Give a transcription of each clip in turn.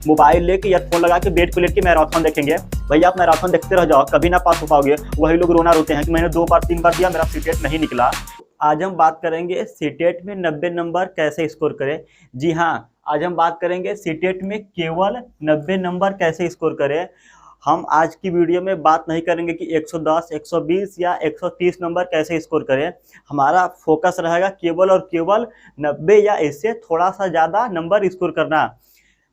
Mobile लेके earphone लगा के बेड पे लेट के मैराथन देखेंगे। भैया आप मैराथन देखते रह जाओ, कभी ना पास हो पाओगे। वही लोग रोना रोते हैं कि मैंने 2 बार 3 बार दिया, मेरा सीटेट नहीं निकला। आज हम बात करेंगे सीटेट में 90 नंबर कैसे स्कोर करें। जी हाँ, आज हम बात करेंगे सीटेट में केवल 90 नंबर कैसे स्कोर करें। हम आज की वीडियो में बात नहीं करेंगे कि 110, 120 या 130 नंबर कैसे स्कोर करें। हमारा फोकस रहेगा केवल और केवल 90 या इससे थोड़ा सा ज़्यादा नंबर स्कोर करना।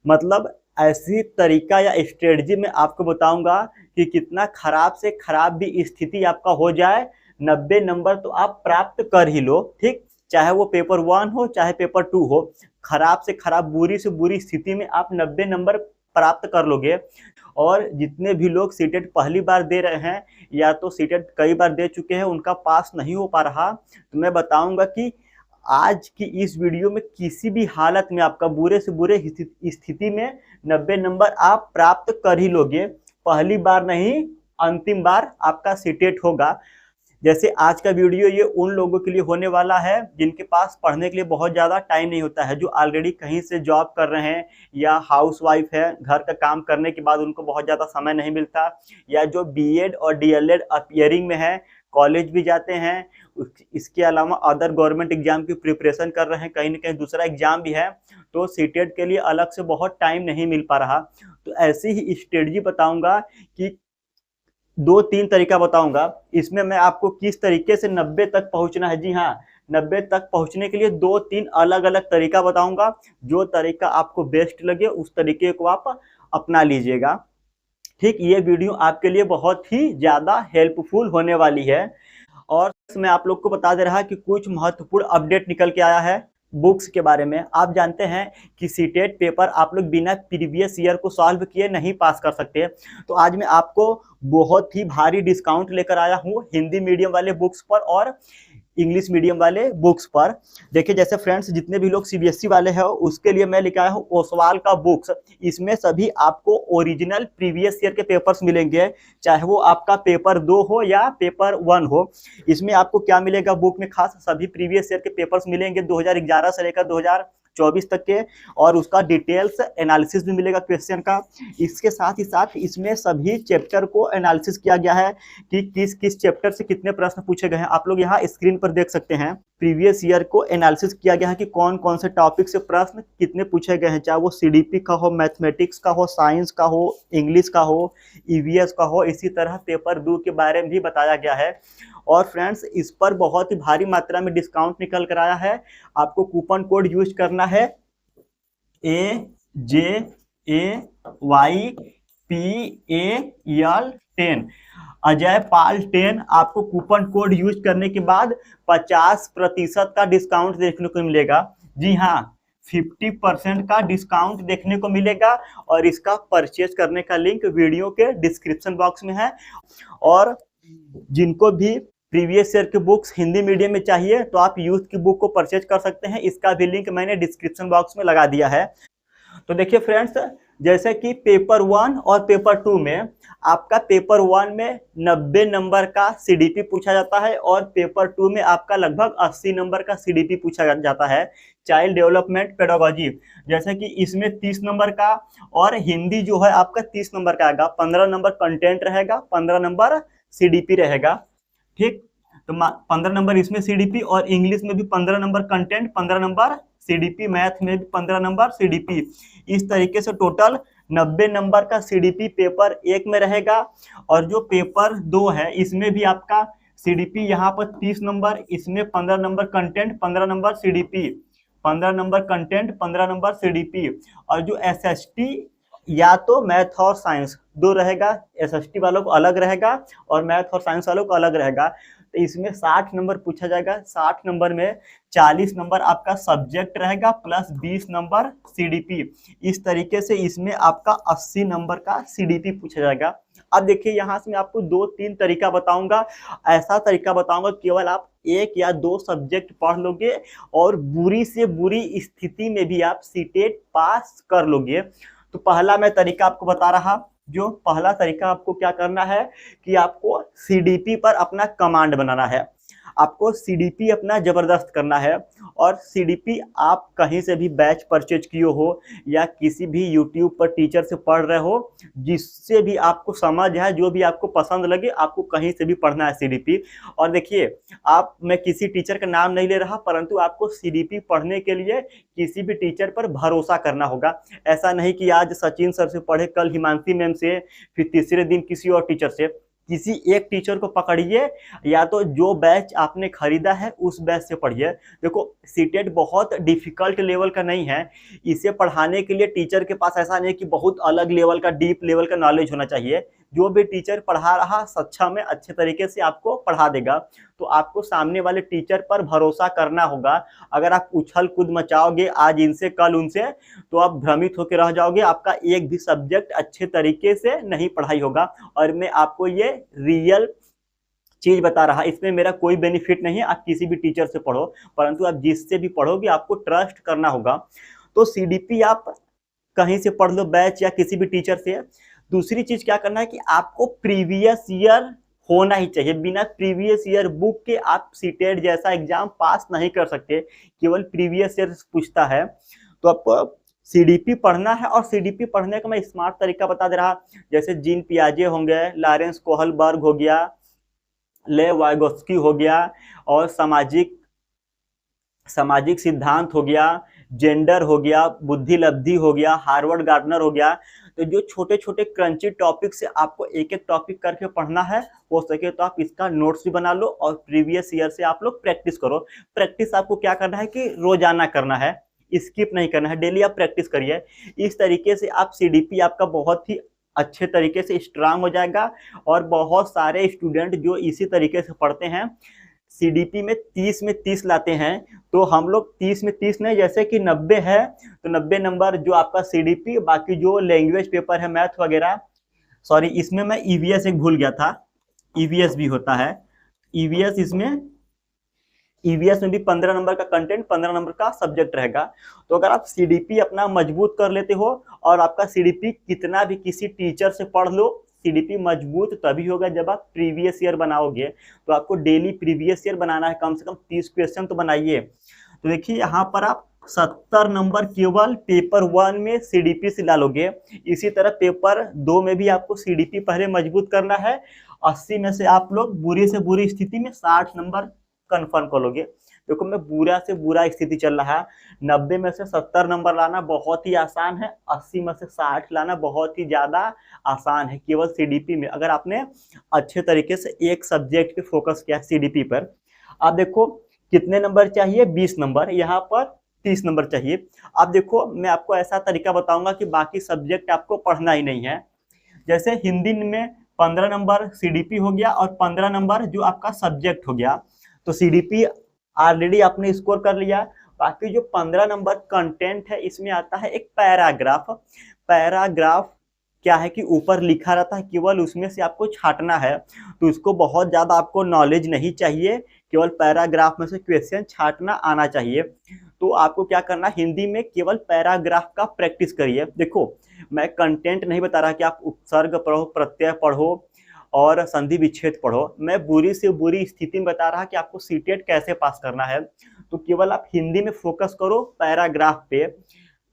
मतलब ऐसी तरीका या स्ट्रेटजी में आपको बताऊंगा कि कितना खराब से खराब भी स्थिति आपका हो जाए, 90 नंबर तो आप प्राप्त कर ही लो। ठीक, चाहे वो पेपर 1 हो चाहे पेपर 2 हो, खराब से खराब बुरी से बुरी स्थिति में आप 90 नंबर प्राप्त कर लोगे। और जितने भी लोग सीटेट पहली बार दे रहे हैं या तो सीटेट कई बार दे चुके हैं, उनका पास नहीं हो पा रहा, तो मैं बताऊंगा कि आज की इस वीडियो में किसी भी हालत में आपका बुरे से बुरे स्थिति में 90 नंबर आप प्राप्त कर ही लोगे। पहली बार नहीं, अंतिम बार आपका सीटेट होगा। जैसे आज का वीडियो ये उन लोगों के लिए होने वाला है जिनके पास पढ़ने के लिए बहुत ज़्यादा टाइम नहीं होता है, जो ऑलरेडी कहीं से जॉब कर रहे हैं या हाउसवाइफ है, घर का काम करने के बाद उनको बहुत ज़्यादा समय नहीं मिलता, या जो बीएड और डीएलएड अपीयरिंग में है, कॉलेज भी जाते हैं, इसके अलावा अदर गवर्नमेंट एग्जाम की प्रिपरेशन कर रहे हैं, कहीं ना कहीं दूसरा एग्जाम भी है, तो सीटेट के लिए अलग से बहुत टाइम नहीं मिल पा रहा। तो ऐसी ही स्ट्रेटजी बताऊंगा कि 2-3 तरीका बताऊंगा। इसमें मैं आपको किस तरीके से 90 तक पहुंचना है। जी हाँ, 90 तक पहुंचने के लिए 2-3 अलग अलग तरीका बताऊंगा। जो तरीका आपको बेस्ट लगे उस तरीके को आप अपना लीजिएगा। ठीक, ये वीडियो आपके लिए बहुत ही ज़्यादा हेल्पफुल होने वाली है। और मैं आप लोग को बता दे रहा कि कुछ महत्वपूर्ण अपडेट निकल के आया है बुक्स के बारे में। आप जानते हैं कि सीटेट पेपर आप लोग बिना प्रीवियस ईयर को सॉल्व किए नहीं पास कर सकते। तो आज मैं आपको बहुत ही भारी डिस्काउंट लेकर आया हूँ हिंदी मीडियम वाले बुक्स पर और इंग्लिश मीडियम वाले बुक्स पर। देखिए जैसे फ्रेंड्स, जितने भी लोग सीबीएसई वाले हैं उसके लिए मैं लेकर आया हूँ ओसवाल का बुक्स। इसमें सभी आपको ओरिजिनल प्रीवियस ईयर के पेपर्स मिलेंगे, चाहे वो आपका पेपर 2 हो या पेपर 1 हो। इसमें आपको क्या मिलेगा बुक में खास, सभी प्रीवियस ईयर के पेपर्स मिलेंगे 2011 से लेकर 2024 तक के, और उसका डिटेल्स एनालिसिस भी मिलेगा क्वेश्चन का। इसके साथ ही साथ इसमें सभी चैप्टर को एनालिसिस किया गया है कि किस किस चैप्टर से कितने प्रश्न पूछे गए हैं। आप लोग यहाँ स्क्रीन पर देख सकते हैं, प्रीवियस ईयर को एनालिसिस किया गया है कि कौन कौन से टॉपिक से प्रश्न कितने पूछे गए हैं, चाहे वो सीडीपी का हो, मैथमेटिक्स का हो, साइंस का हो, इंग्लिश का हो, ईवीएस का हो। इसी तरह पेपर 2 के बारे में भी बताया गया है। और फ्रेंड्स, इस पर बहुत ही भारी मात्रा में डिस्काउंट निकल कर आया है। आपको कूपन कोड यूज करना है AJAYPAL10, अजय पाल 10। आपको कूपन कोड यूज करने के बाद 50% का डिस्काउंट देखने को मिलेगा। जी हाँ, 50% का डिस्काउंट देखने को मिलेगा। और इसका परचेज करने का लिंक वीडियो के डिस्क्रिप्शन बॉक्स में है। और जिनको भी प्रीवियस ईयर की बुक्स हिंदी मीडियम में चाहिए तो आप यूथ की बुक को परचेज कर सकते हैं, इसका भी लिंक मैंने डिस्क्रिप्शन बॉक्स में लगा दिया है। तो देखिए फ्रेंड्स, जैसे कि पेपर 1 और पेपर 2 में आपका पेपर 1 में 90 नंबर का सीडीपी पूछा जाता है और पेपर 2 में आपका लगभग 80 नंबर का सीडीपी पूछा जाता है, चाइल्ड डेवलपमेंट पेडागोजी। जैसे कि इसमें 30 नंबर का, और हिंदी जो है आपका 30 नंबर का आएगा, 15 नंबर कंटेंट रहेगा, 15 नंबर सीडीपी रहेगा। ठीक, तो 15 नंबर इसमें सीडीपी, और इंग्लिश में भी 15 number content, 15 number CDP, math में भी 15 नंबर सीडीपी। इस तरीके से टोटल 90 नंबर का सीडीपी पेपर 1 में रहेगा। और जो पेपर 2 है इसमें भी आपका सीडीपी यहाँ पर 30 नंबर, इसमें 15 number content, 15 number CDP, 15 number content, 15 number CDP. और जो एसएसटी या तो मैथ और साइंस 2 रहेगा, एसएसटी वालों को अलग रहेगा और मैथ और साइंस वालों को अलग रहेगा। तो इसमें 60 नंबर पूछा जाएगा। 60 नंबर में 40 नंबर आपका सब्जेक्ट रहेगा प्लस 20 नंबर सीडीपी। इस तरीके से इसमें आपका 80 नंबर का सीडीपी पूछा जाएगा। अब देखिए यहाँ से मैं आपको 2-3 तरीका बताऊंगा। ऐसा तरीका बताऊंगा केवल आप 1 या 2 सब्जेक्ट पढ़ लोगे और बुरी से बुरी स्थिति में भी आप सीटेट पास कर लोगे। तो पहला मैं तरीका आपको बता रहा, जो पहला तरीका आपको क्या करना है कि आपको सीडीपी पर अपना कमांड बनाना है। आपको सीडीपी अपना जबरदस्त करना है। और सीडीपी आप कहीं से भी बैच परचेज किए हो या किसी भी यूट्यूब पर टीचर से पढ़ रहे हो, जिससे भी आपको समझ है, जो भी आपको पसंद लगे, आपको कहीं से भी पढ़ना है सीडीपी। और देखिए, आप, मैं किसी टीचर का नाम नहीं ले रहा, परंतु आपको सीडीपी पढ़ने के लिए किसी भी टीचर पर भरोसा करना होगा। ऐसा नहीं कि आज सचिन सर से पढ़े, कल हिमांशी मैम से, फिर तीसरे दिन किसी और टीचर से। किसी एक टीचर को पकड़िए, या तो जो बैच आपने खरीदा है उस बैच से पढ़िए। देखो, सीटेट बहुत डिफिकल्ट लेवल का नहीं है। इसे पढ़ाने के लिए टीचर के पास ऐसा नहीं कि बहुत अलग लेवल का, डीप लेवल का नॉलेज होना चाहिए। जो भी टीचर पढ़ा रहा सक्षम है, अच्छे तरीके से आपको पढ़ा देगा। तो आपको सामने वाले टीचर पर भरोसा करना होगा। अगर आप उछल कूद मचाओगे आज इनसे कल उनसे, तो आप भ्रमित होकर रह जाओगे, आपका एक भी सब्जेक्ट अच्छे तरीके से नहीं पढ़ाई होगा। और मैं आपको ये रियल चीज बता रहा, इसमें मेरा कोई बेनिफिट नहीं है। आप किसी भी टीचर से पढ़ो, परंतु आप जिससे भी पढ़ोगे आपको ट्रस्ट करना होगा। तो सीडीपी आप कहीं से पढ़ लो, बैच या किसी भी टीचर से। दूसरी चीज क्या करना है कि आपको प्रीवियस ईयर होना ही चाहिए। बिना प्रीवियस ईयर बुक के आप सीटेट जैसा एग्जाम पास नहीं कर सकते। केवल प्रीवियस ईयर पूछता है। तो आपको सीडीपी पढ़ना है, और सीडीपी पढ़ने का मैं स्मार्ट तरीका बता दे रहा। जैसे जीन पियाजे होंगे, लॉरेंस कोहलबर्ग हो गया, ले वाइगोस्की हो गया, और सामाजिक सिद्धांत हो गया, जेंडर हो गया, बुद्धि लब्धि हो गया, हार्वर्ड गार्डनर हो गया। तो जो छोटे छोटे क्रंची टॉपिक से आपको एक एक टॉपिक करके पढ़ना है, हो सके तो आप इसका नोट्स भी बना लो और प्रीवियस ईयर से आप लोग प्रैक्टिस करो। प्रैक्टिस आपको क्या करना है कि रोजाना करना है, स्किप नहीं करना है, डेली आप प्रैक्टिस करिए। इस तरीके से आप सीडीपी आपका बहुत ही अच्छे तरीके से स्ट्रांग हो जाएगा। और बहुत सारे स्टूडेंट जो इसी तरीके से पढ़ते हैं, सीडीपी में 30 में 30 लाते हैं, तो हम लोग 30 में 30 नहीं, जैसे कि 90 है तो 90 नंबर जो आपका सीडीपी, बाकी जो लैंग्वेज पेपर है, मैथ वगैरह, सॉरी इसमें मैं ईवीएस एक भूल गया था, ईवीएस भी होता है। ईवीएस में भी 15 नंबर का कंटेंट, 15 नंबर का सब्जेक्ट रहेगा। तो अगर आप सीडीपी अपना मजबूत कर लेते हो, और आपका सीडीपी कितना भी किसी टीचर से पढ़ लो, सीडीपी मजबूत तभी होगा जब आप प्रीवियस ईयर बनाओगे। तो आपको डेली प्रीवियस ईयर बनाना है, कम से कम 30 क्वेश्चन तो बनाइए। तो देखिए, यहाँ पर आप 70 नंबर केवल पेपर 1 में सीडीपी से डालोगे। इसी तरह पेपर 2 में भी आपको सीडीपी पहले मजबूत करना है। 80 में से आप लोग बुरी से बुरी स्थिति में 60 नंबर कन्फर्म कर लोगे। देखो, मैं बुरा से बुरा स्थिति चल रहा है, 90 में से 70 नंबर लाना बहुत ही आसान है, 80 में से 60 लाना बहुत ही ज्यादा आसान है, केवल सीडीपी में। अगर आपने अच्छे तरीके से एक सब्जेक्ट पे फोकस किया सीडीपी पर। आप देखो कितने नंबर चाहिए, 20 नंबर, यहाँ पर 30 नंबर चाहिए। आप देखो, मैं आपको ऐसा तरीका बताऊंगा कि बाकी सब्जेक्ट आपको पढ़ना ही नहीं है। जैसे हिंदी में 15 नंबर सीडीपी हो गया, और 15 नंबर जो आपका सब्जेक्ट हो गया। तो सीडीपी ऑलरेडी आपने स्कोर कर लिया। बाकी जो 15 नंबर कंटेंट है, इसमें आता है एक पैराग्राफ। पैराग्राफ क्या है कि ऊपर लिखा रहता है, केवल उसमें से आपको छांटना है। तो इसको बहुत ज्यादा आपको नॉलेज नहीं चाहिए, केवल पैराग्राफ में से क्वेश्चन छांटना आना चाहिए। तो आपको क्या करना, हिंदी में केवल पैराग्राफ का प्रैक्टिस करिए। देखो, मैं कंटेंट नहीं बता रहा कि आप उपसर्ग पढ़ो, प्रत्यय पढ़ो और संधि विच्छेद पढ़ो। मैं बुरी से बुरी स्थिति में बता रहा कि आपको सीटेट कैसे पास करना है। तो केवल आप हिंदी में फोकस करो, पैराग्राफ पे।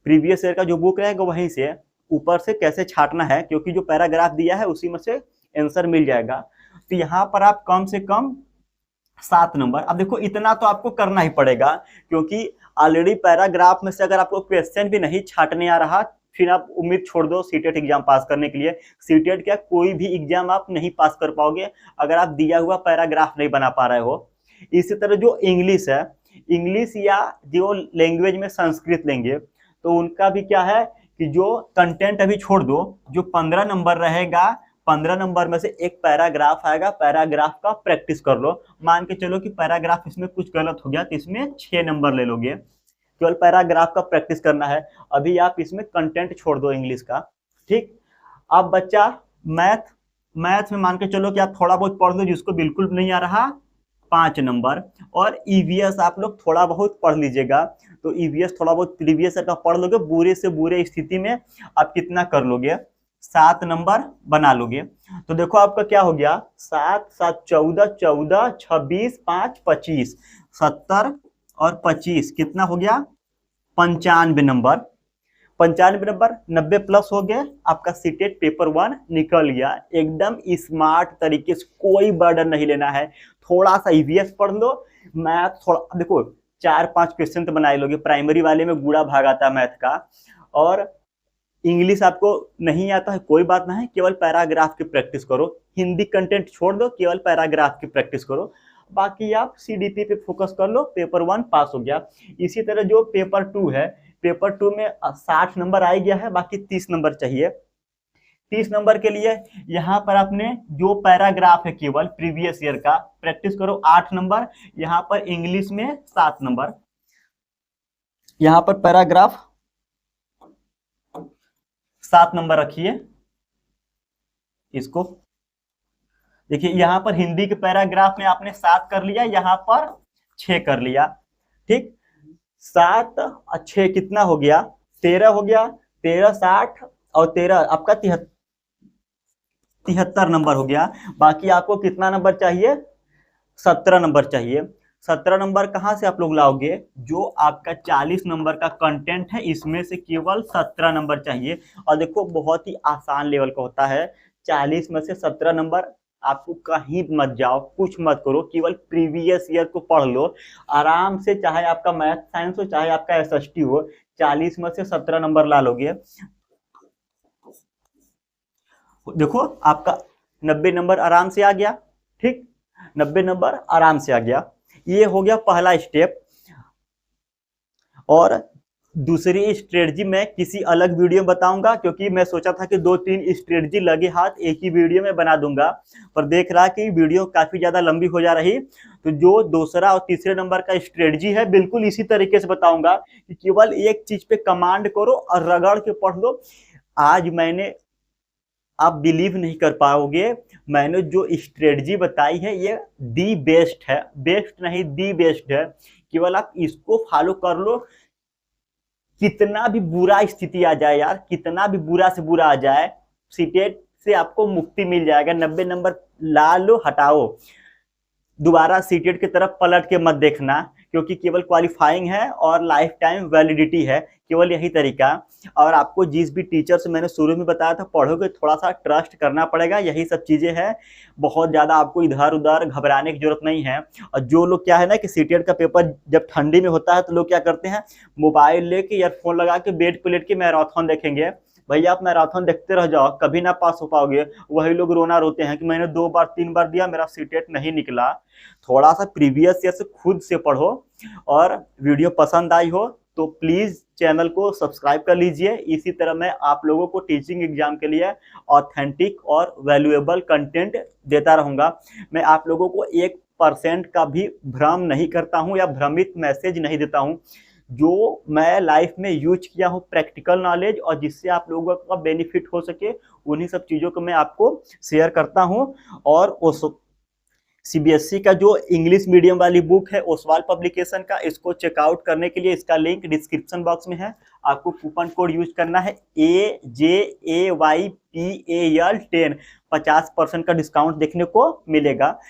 प्रीवियस ईयर का जो बुक रहेगा वहीं से ऊपर से कैसे छांटना है, क्योंकि जो पैराग्राफ दिया है उसी में से आंसर मिल जाएगा। तो यहाँ पर आप कम से कम 7 नंबर, अब देखो इतना तो आपको करना ही पड़ेगा, क्योंकि ऑलरेडी पैराग्राफ में से अगर आपको क्वेश्चन भी नहीं छांटने आ रहा, फिर आप उम्मीद छोड़ दो सीटेट एग्जाम पास करने के लिए। सीटेट क्या, कोई भी एग्जाम आप नहीं पास कर पाओगे अगर आप दिया हुआ पैराग्राफ नहीं बना पा रहे हो। इसी तरह जो इंग्लिश है, इंग्लिश या जो लैंग्वेज में संस्कृत लेंगे, तो उनका भी क्या है कि जो कंटेंट अभी छोड़ दो, जो 15 नंबर रहेगा, 15 नंबर में से एक पैराग्राफ आएगा, पैराग्राफ का प्रैक्टिस कर लो। मान के चलो कि पैराग्राफ इसमें कुछ गलत हो गया, तो इसमें 6 नंबर ले लोगे, केवल पैराग्राफ का प्रैक्टिस करना है। अभी आप इसमें कंटेंट छोड़ दो इंग्लिश का, ठीक। अब बच्चा मैथ में मान के चलो कि आप थोड़ा बहुत पढ़ लो, जिसको बिल्कुल नहीं आ रहा 5 नंबर। और ईवीएस आप लोग थोड़ा बहुत पढ़ लीजिएगा। तो ईवीएस थोड़ा बहुत प्रीवियस का पढ़ लोगे, बुरे से बुरे स्थिति में आप कितना कर लोगे, 7 नंबर बना लोगे। तो देखो आपका क्या हो गया, 7 7 14 14 26 5 25 70 और 25 कितना हो गया, 95 नंबर। 95 नंबर 90 प्लस हो गए, आपका सीटेट पेपर 1 निकल गया एकदम स्मार्ट तरीके से, कोई बर्डन नहीं लेना है। थोड़ा सा ईवीएस पढ़ लो, मैथ थोड़ा देखो 4-5 क्वेश्चन तो बना लोगे, प्राइमरी वाले में गुड़ा भाग आता है मैथ का। और इंग्लिश आपको नहीं आता है कोई बात नहीं, केवल पैराग्राफ की प्रैक्टिस करो, हिंदी कंटेंट छोड़ दो, केवल पैराग्राफ की प्रैक्टिस करो। बाकी आप सीडीपी पे फोकस कर लो, पेपर 1 पास हो गया। इसी तरह जो पेपर 2 है, पेपर 2 में 60 नंबर आ गया है, बाकी 30 नंबर चाहिए। 30 नंबर के लिए यहाँ पर आपने जो पैराग्राफ है केवल प्रीवियस ईयर का प्रैक्टिस करो, 8 नंबर। यहाँ पर इंग्लिश में 7 नंबर, यहाँ पर पैराग्राफ 7 नंबर रखिए। इसको देखिए, यहाँ पर हिंदी के पैराग्राफ में आपने 7 कर लिया, यहाँ पर 6 कर लिया। ठीक, 7 और 6 कितना हो गया, 13 हो गया। 13 60 और 13 आपका 73 नंबर हो गया। बाकी आपको कितना नंबर चाहिए, 17 नंबर चाहिए। 17 नंबर कहाँ से आप लोग लाओगे, जो आपका 40 नंबर का कंटेंट है इसमें से केवल 17 नंबर चाहिए। और देखो बहुत ही आसान लेवल का होता है, 40 में से 17 नंबर। आपको कहीं मत जाओ, कुछ मत करो, केवल प्रीवियस ईयर को पढ़ लो आराम से, चाहे आपका मैथ साइंस हो चाहे आपका एसएसटी हो, 40 में से 17 नंबर ला लोगे। देखो आपका 90 नंबर आराम से आ गया। ठीक, 90 नंबर आराम से आ गया। ये हो गया पहला स्टेप। और दूसरी स्ट्रेटजी मैं किसी अलग वीडियो में बताऊंगा, क्योंकि मैं सोचा था कि 2-3 स्ट्रेटजी लगे हाथ एक ही वीडियो में बना दूंगा, पर देख रहा कि वीडियो काफी ज्यादा लंबी हो जा रही। तो जो दूसरा और तीसरे नंबर का स्ट्रेटजी है बिल्कुल इसी तरीके से बताऊंगा कि केवल एक चीज पे कमांड करो और रगड़ के पढ़ लो। आज मैंने, आप बिलीव नहीं कर पाओगे, मैंने जो स्ट्रेटजी बताई है ये दी बेस्ट है, बेस्ट नहीं दी बेस्ट है। केवल आप इसको फॉलो कर लो, कितना भी बुरा स्थिति आ जाए यार, कितना भी बुरा से बुरा आ जाए, सीटेट से आपको मुक्ति मिल जाएगा। 90 नंबर ला लो, हटाओ, दोबारा सीटेट की तरफ पलट के मत देखना, क्योंकि केवल क्वालिफाइंग है और लाइफ टाइम वैलिडिटी है, केवल यही तरीका। और आपको जिस भी टीचर से मैंने शुरू में बताया था पढ़ोगे, थोड़ा सा ट्रस्ट करना पड़ेगा, यही सब चीजें हैं। बहुत ज्यादा आपको इधर उधर घबराने की जरूरत नहीं है। और जो लोग क्या है ना कि सीटेट का पेपर जब ठंडी में होता है तो लोग क्या करते हैं, मोबाइल लेके ईयरफोन लगा के बेड पे लेट के मैराथन देखेंगे। भैया आप मैराथन देखते रह जाओ, कभी ना पास हो पाओगे। वही लोग रोना रोते हैं कि मैंने 2 बार 3 बार दिया, मेरा सीटेट नहीं निकला। थोड़ा सा प्रीवियस ईयर से खुद से पढ़ो। और वीडियो पसंद आई हो तो प्लीज चैनल को सब्सक्राइब कर लीजिए। इसी तरह मैं आप लोगों को टीचिंग एग्जाम के लिए ऑथेंटिक और वैल्यूएबल कंटेंट देता रहूंगा। मैं आप लोगों को 1% का भी भ्रम नहीं करता हूं या भ्रमित मैसेज नहीं देता हूं। जो मैं लाइफ में यूज किया हूं प्रैक्टिकल नॉलेज, और जिससे आप लोगों का बेनिफिट हो सके, उन्हीं सब चीजों को मैं आपको शेयर करता हूं। और उस सीबीएसई का जो इंग्लिश मीडियम वाली बुक है ओसवाल पब्लिकेशन का, इसको चेकआउट करने के लिए इसका लिंक डिस्क्रिप्शन बॉक्स में है। आपको कूपन कोड यूज करना है AJAYPAL10, 50% का डिस्काउंट देखने को मिलेगा।